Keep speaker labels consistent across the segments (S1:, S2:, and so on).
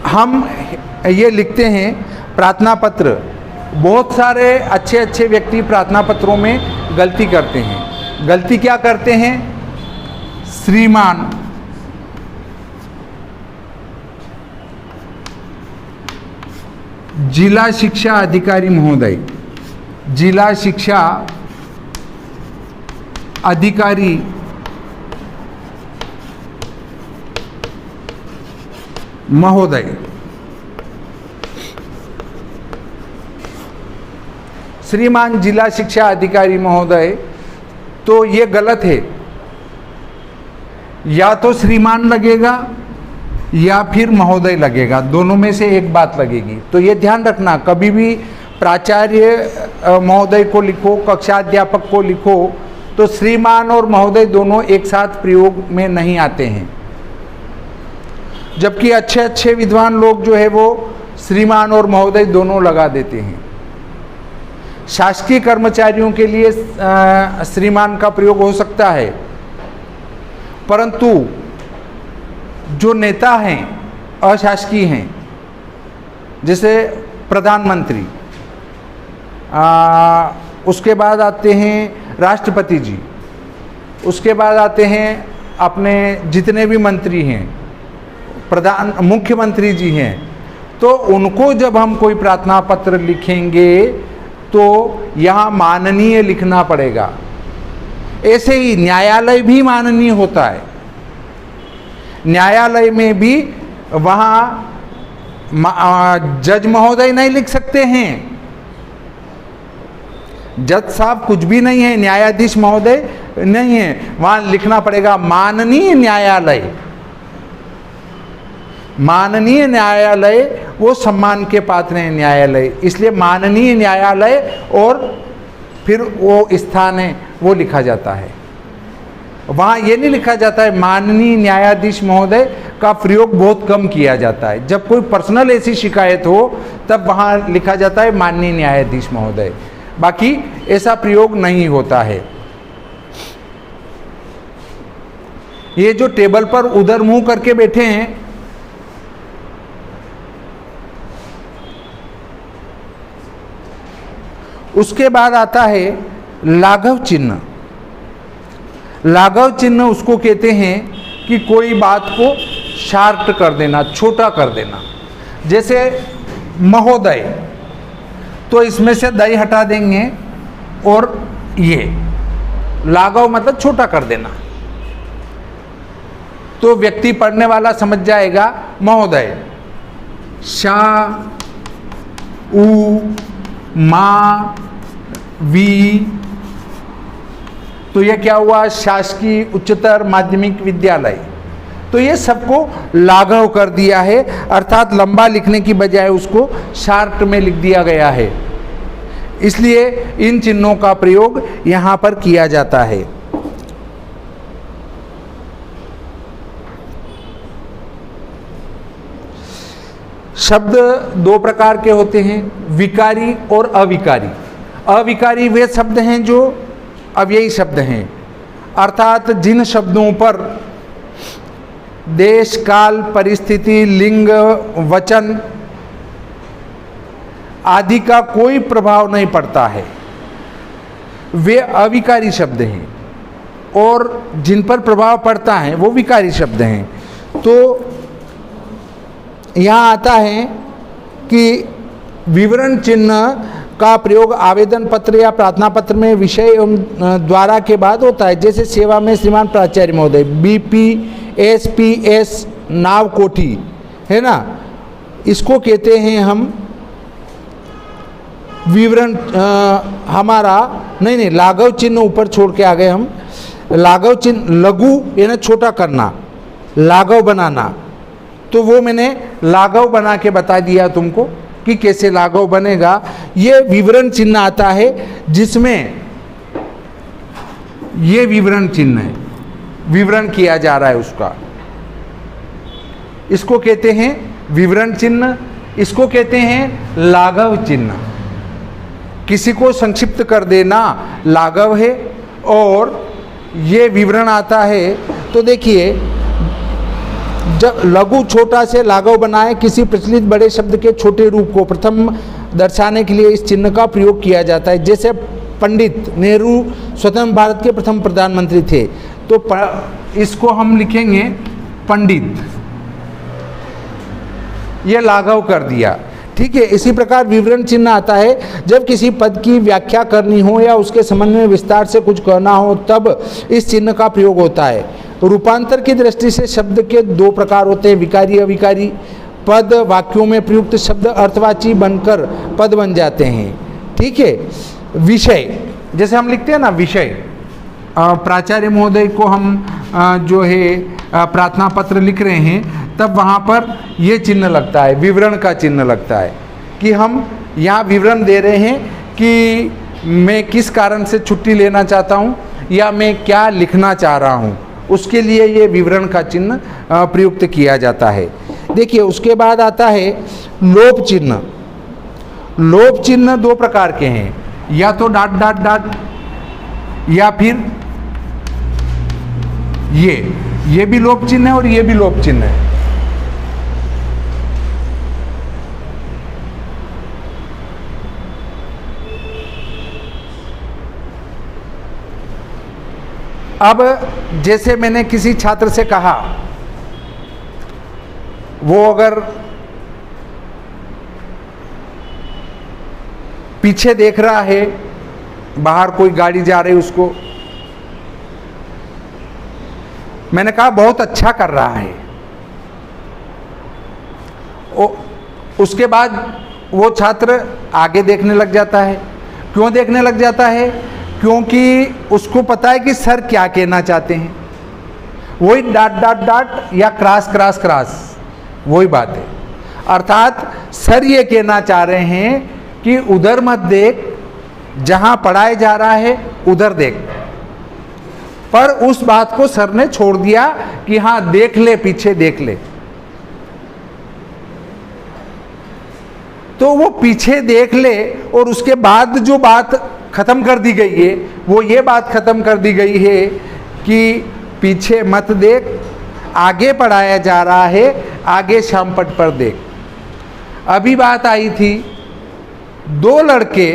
S1: हम ये लिखते हैं प्रार्थना पत्र। बहुत सारे अच्छे अच्छे व्यक्ति प्रार्थना पत्रों में गलती करते हैं। गलती क्या करते हैं? श्रीमान, जिला शिक्षा अधिकारी महोदय, जिला शिक्षा अधिकारी महोदय, श्रीमान जिला शिक्षा अधिकारी महोदय, तो ये गलत है। या तो श्रीमान लगेगा या फिर महोदय लगेगा, दोनों में से एक बात लगेगी। तो ये ध्यान रखना, कभी भी प्राचार्य महोदय को लिखो, कक्षाध्यापक को लिखो तो श्रीमान और महोदय दोनों एक साथ प्रयोग में नहीं आते हैं। जबकि अच्छे अच्छे विद्वान लोग जो है वो श्रीमान और महोदय दोनों लगा देते हैं। शासकीय कर्मचारियों के लिए श्रीमान का प्रयोग हो सकता है, परंतु जो नेता हैं अशासकीय हैं, जैसे प्रधानमंत्री, उसके बाद आते हैं राष्ट्रपति जी, उसके बाद आते हैं अपने जितने भी मंत्री हैं, मुख्यमंत्री जी हैं, तो उनको जब हम कोई प्रार्थना पत्र लिखेंगे तो यहाँ माननीय लिखना पड़ेगा। ऐसे ही न्यायालय भी माननीय होता है। न्यायालय में भी वहाँ जज महोदय नहीं लिख सकते हैं। जज साहब कुछ भी नहीं है, न्यायाधीश महोदय नहीं है, वहाँ लिखना पड़ेगा माननीय न्यायालय। माननीय न्यायालय वो सम्मान के पात्र हैं न्यायालय, इसलिए माननीय न्यायालय और फिर वो स्थान है वो लिखा जाता है। वहाँ ये नहीं लिखा जाता है माननीय न्यायाधीश महोदय का प्रयोग बहुत कम किया जाता है। जब कोई पर्सनल ऐसी शिकायत हो तब वहाँ लिखा जाता है माननीय न्यायाधीश महोदय, बाकी ऐसा प्रयोग नहीं होता है। ये जो टेबल पर उधर मुंह करके बैठे हैं, उसके बाद आता है लाघव चिन्ह। लाघव चिन्ह उसको कहते हैं कि कोई बात को शार्ट कर देना, छोटा कर देना। जैसे महोदय, तो इसमें से दई हटा देंगे और ये लाघव मतलब छोटा कर देना, तो व्यक्ति पढ़ने वाला समझ जाएगा महोदय। शा, उ, मा, वी, तो ये क्या हुआ? शासकीय उच्चतर माध्यमिक विद्यालय। तो ये सबको लाघव कर दिया है, अर्थात लंबा लिखने की बजाय उसको शार्ट में लिख दिया गया है। इसलिए इन चिन्हों का प्रयोग यहाँ पर किया जाता है। शब्द दो प्रकार के होते हैं, विकारी और अविकारी। अविकारी वे शब्द हैं जो अव्ययी शब्द हैं, अर्थात जिन शब्दों पर देश, काल, परिस्थिति, लिंग, वचन आदि का कोई प्रभाव नहीं पड़ता है, वे अविकारी शब्द हैं। और जिन पर प्रभाव पड़ता है वो विकारी शब्द हैं। तो यहाँ आता है कि विवरण चिन्ह का प्रयोग आवेदन पत्र या प्रार्थना पत्र में विषय एवं द्वारा के बाद होता है। जैसे सेवा में श्रीमान प्राचार्य महोदय, BPSPS नाव कोठी, है ना, इसको कहते हैं हम विवरण। हमारा नहीं, लाघव चिन्ह ऊपर छोड़ के आ गए हम। लाघव चिन्ह लघु यानी छोटा करना, लाघव बनाना, तो वो मैंने लाघव बना के बता दिया तुमको कि कैसे लाघव बनेगा। ये विवरण चिन्ह आता है जिसमें ये विवरण चिन्ह है, विवरण किया जा रहा है उसका, इसको कहते हैं विवरण चिन्ह। इसको कहते हैं लाघव चिन्ह। किसी को संक्षिप्त कर देना लाघव है, और ये विवरण आता है। तो देखिए जब लघु छोटा से लाघव बनाए किसी प्रचलित बड़े शब्द के छोटे रूप को प्रथम दर्शाने के लिए इस चिन्ह का प्रयोग किया जाता है। जैसे पंडित नेहरू स्वतंत्र भारत के प्रथम प्रधानमंत्री थे, तो इसको हम लिखेंगे पंडित, ये लाघव कर दिया। ठीक है। इसी प्रकार विवरण चिन्ह आता है जब किसी पद की व्याख्या करनी हो या उसके संबंध में विस्तार से कुछ कहना हो, तब इस चिन्ह का प्रयोग होता है। रूपांतर की दृष्टि से शब्द के दो प्रकार होते हैं, विकारी अविकारी। पद वाक्यों में प्रयुक्त शब्द अर्थवाची बनकर पद बन जाते हैं। ठीक है। विषय, जैसे हम लिखते हैं ना विषय, प्राचार्य महोदय को हम जो है प्रार्थना पत्र लिख रहे हैं, तब वहाँ पर ये चिन्ह लगता है, विवरण का चिन्ह लगता है कि हम यहाँ विवरण दे रहे हैं कि मैं किस कारण से छुट्टी लेना चाहता हूँ या मैं क्या लिखना चाह रहा हूँ, उसके लिए ये विवरण का चिन्ह प्रयुक्त किया जाता है। देखिए उसके बाद आता है लोप चिन्ह। लोप चिन्ह दो प्रकार के हैं, या तो डाट डाट डाट या फिर ये भी लोप चिन्ह है और ये भी लोप चिन्ह है। अब जैसे मैंने किसी छात्र से कहा, वो अगर पीछे देख रहा है, बाहर कोई गाड़ी जा रही उसको, मैंने कहा बहुत अच्छा कर रहा है, उसके बाद वो छात्र आगे देखने लग जाता है। क्यों देखने लग जाता है? क्योंकि उसको पता है कि सर क्या कहना चाहते हैं। वही डाट डाट डाट या क्रॉस क्रॉस क्रॉस, वही बात है। अर्थात सर ये कहना चाह रहे हैं कि उधर मत देख, जहां पढ़ाया जा रहा है उधर देख। पर उस बात को सर ने छोड़ दिया कि हाँ देख ले, पीछे देख ले। तो वो पीछे देख ले और उसके बाद जो बात खत्म कर दी गई है, वो ये बात खत्म कर दी गई है कि पीछे मत देख, आगे पढ़ाया जा रहा है, आगे श्यामपट्ट पर देख। अभी बात आई थी, दो लड़के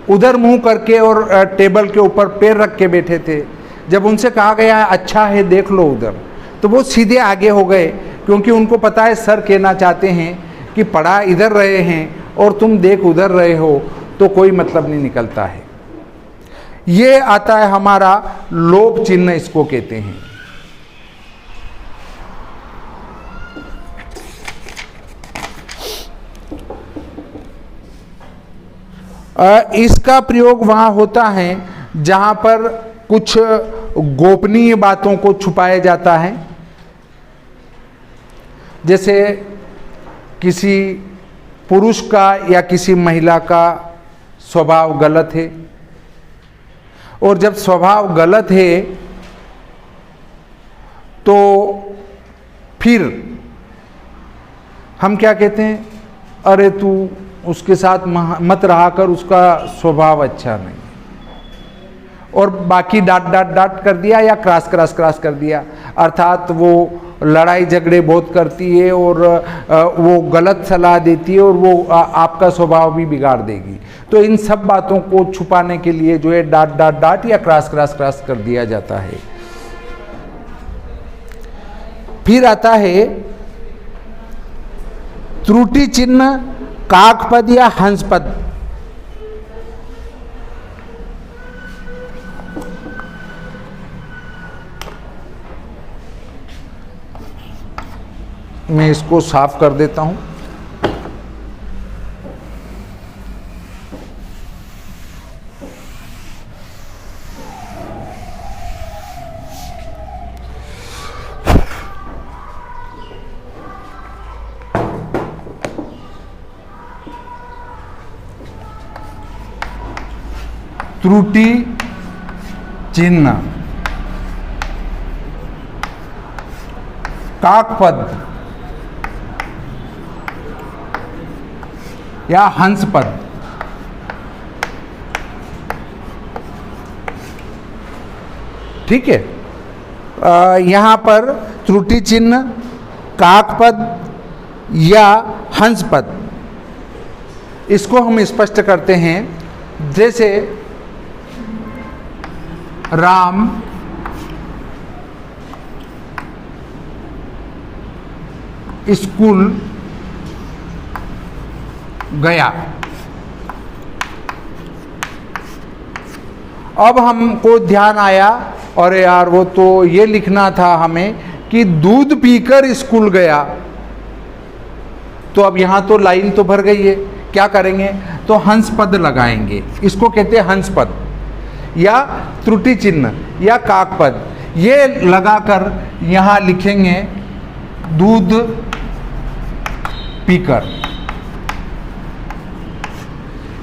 S1: उधर मुंह करके और टेबल के ऊपर पैर रख के बैठे थे। जब उनसे कहा गया अच्छा है देख लो उधर, तो वो सीधे आगे हो गए, क्योंकि उनको पता है सर कहना चाहते हैं कि पढ़ा इधर रहे हैं और तुम देख उधर रहे हो, तो कोई मतलब नहीं निकलता है। ये आता है हमारा लोप चिन्ह, इसको कहते हैं। इसका प्रयोग वहाँ होता है जहाँ पर कुछ गोपनीय बातों को छुपाया जाता है। जैसे किसी पुरुष का या किसी महिला का स्वभाव गलत है, और जब स्वभाव गलत है तो फिर हम क्या कहते हैं, अरे तू उसके साथ मत रहा कर, उसका स्वभाव अच्छा नहीं। और बाकी डांट डांट डांट कर दिया या क्रॉस क्रॉस क्रॉस कर दिया। अर्थात वो लड़ाई झगड़े बहुत करती है और वो गलत सलाह देती है और वो आपका स्वभाव भी बिगाड़ देगी। तो इन सब बातों को छुपाने के लिए जो है डांट डांट डांट या क्रॉस क्रॉस क्रॉस कर दिया जाता है। फिर आता है त्रुटि चिन्ह, काकपद या हंसपद। मैं इसको साफ कर देता हूं। त्रुटि चिन्ह, काकपद या हंसपद। ठीक है। यहाँ पर त्रुटि चिन्ह, काकपद या हंस पद। इसको हम स्पष्ट करते हैं। जैसे राम स्कूल गया। अब हमको ध्यान आया, और यार वो तो ये लिखना था हमें कि दूध पीकर स्कूल गया। तो अब यहाँ तो लाइन तो भर गई है, क्या करेंगे? तो हंस पद लगाएंगे। इसको कहते हैं हंस पद या त्रुटि चिन्ह या काकपद। ये लगाकर यहाँ लिखेंगे दूध पीकर।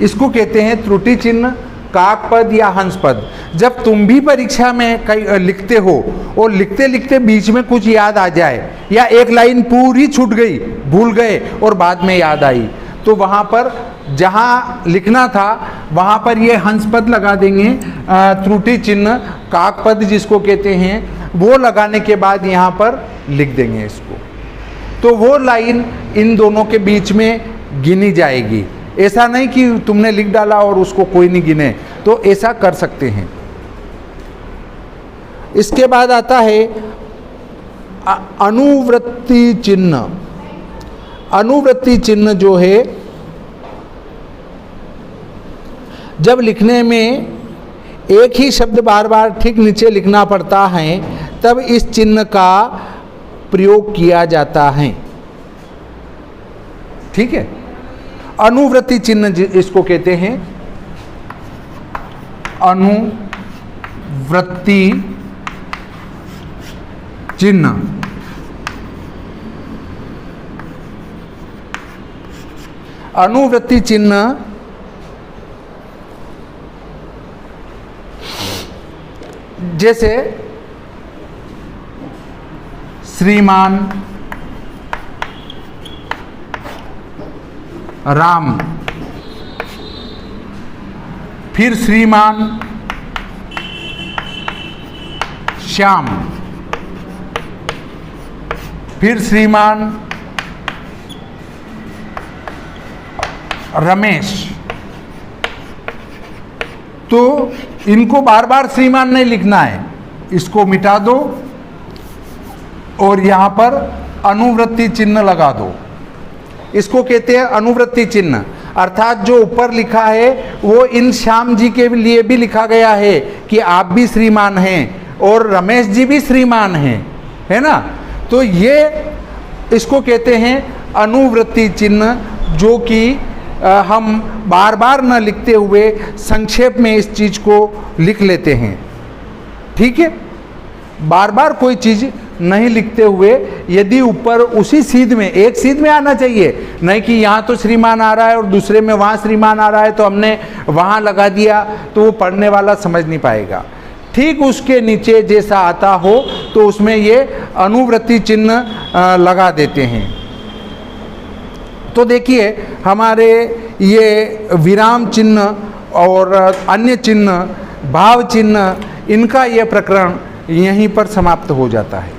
S1: इसको कहते हैं त्रुटि चिन्ह, काकपद या हंस पद। जब तुम भी परीक्षा में कई लिखते हो और लिखते लिखते बीच में कुछ याद आ जाए या एक लाइन पूरी छूट गई, भूल गए और बाद में याद आई, तो वहाँ पर जहाँ लिखना था वहाँ पर ये हंस पद लगा देंगे, त्रुटि चिन्ह काकपद जिसको कहते हैं वो लगाने के बाद यहाँ पर लिख देंगे इसको। तो वो लाइन इन दोनों के बीच में गिनी जाएगी। ऐसा नहीं कि तुमने लिख डाला और उसको कोई नहीं गिने, तो ऐसा कर सकते हैं। इसके बाद आता है अनुवृत्ति चिन्ह। अनुवृत्ति चिन्ह जो है, जब लिखने में एक ही शब्द बार बार ठीक नीचे लिखना पड़ता है तब इस चिन्ह का प्रयोग किया जाता है। ठीक है, अनुवृत्ति चिन्ह इसको कहते हैं। अनुवृत्ति चिन्ह अनुवृत्ति चिन्ह जैसे श्रीमान राम, फिर श्रीमान श्याम, फिर श्रीमान रमेश। तो इनको बार बार श्रीमान नहीं लिखना है, इसको मिटा दो और यहाँ पर अनुवृत्ति चिन्ह लगा दो। इसको कहते हैं अनुवृत्ति चिन्ह, अर्थात जो ऊपर लिखा है वो इन श्याम जी के लिए भी लिखा गया है कि आप भी श्रीमान हैं और रमेश जी भी श्रीमान हैं, है ना। तो ये इसको कहते हैं अनुवृत्ति चिन्ह, जो कि हम बार बार न लिखते हुए संक्षेप में इस चीज़ को लिख लेते हैं। ठीक है, बार बार कोई चीज़ नहीं लिखते हुए, यदि ऊपर उसी सीध में, एक सीध में आना चाहिए, नहीं कि यहाँ तो श्रीमान आ रहा है और दूसरे में वहाँ श्रीमान आ रहा है तो हमने वहाँ लगा दिया, तो वो पढ़ने वाला समझ नहीं पाएगा। ठीक उसके नीचे जैसा आता हो तो उसमें ये अनुवृत्ति चिन्ह लगा देते हैं। तो देखिए हमारे ये विराम चिन्ह और अन्य चिन्ह, भाव चिन्ह, इनका ये प्रकरण यहीं पर समाप्त हो जाता है।